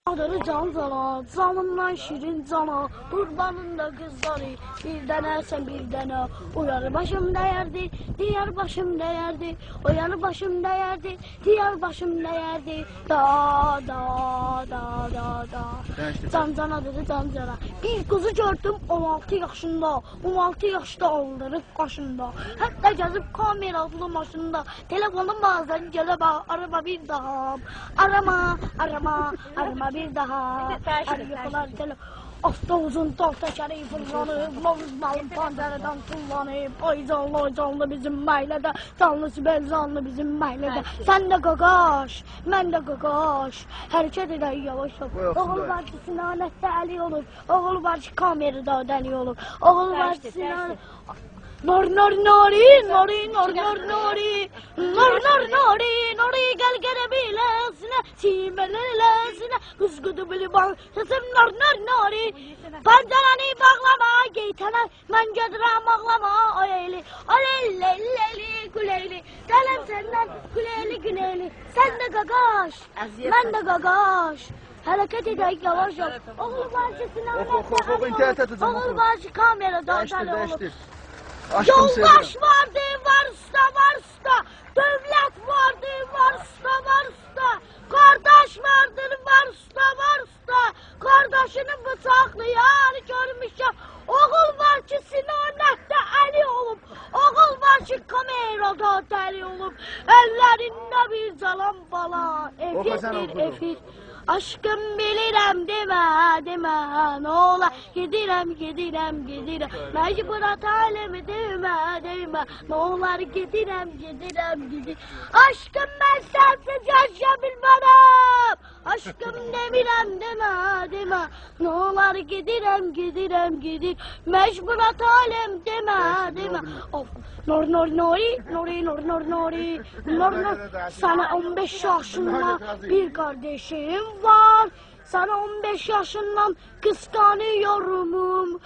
Adını can cana, canımdan şirin cana, kurbanın da kızları, bir dene sen bir dene. O yanı başım değerdi, diğer başım değerdi, o yanı başım değerdi, diğer başım değerdi. Da da da da da. Can cana dedi can cana. Bir kızı gördüm 16 yaşında, 16 yaşta aldırıp kaşında. Hatta gezip kameralı maşında, telefonun bazen gele bak, arama bir daha. Arama bir daha. Arıyorlar telefon. Asta uzun tahta şerif fırlanıp, lavuz balım pancareden tullanıp, ay canlı bizim maylede, canlı sibel canlı bizim maylede. Sen de gagaş, ben de gagaş, hareket eder yavaş yavaş. Oğul var ki sinanette eli olur, oğul var ki kamerada deli olur, oğul var ki sinanette... Nori gel bilesine, simelelesine, kızgıdı bili bal, sesim nori. Pancarani bağlama, geytene, men gödürem ağlama, oyeli, oleleleli, güleyli, gelem senden, güleyli, sen de gagaş, ben de gagaş. Hareket edek yavaş yavaş, oğul başı sinanette, oğul başı kamerada deli olur. Yoldaş vardı, var usta, devlet vardı, var usta, kardeş vardır, var usta, kardeşini bıçaklayan görmüşüm, oğul var ki sinanette eli olup, oğul var ki kamerada deli olup, ellerinde bir calan bala, efir. Aşkım bilirəm demə, ne ola gedirəm, mecburat alemi demə, ne olar gedirəm. Aşkım ben sensiz yaşa bilmərəm, aşkım demirəm demə, ne olar gedirəm, mecburat alem demə. Of, nori, sana 15 yaşında bir kardeşim var. Sana 15 yaşından kıskanıyorum.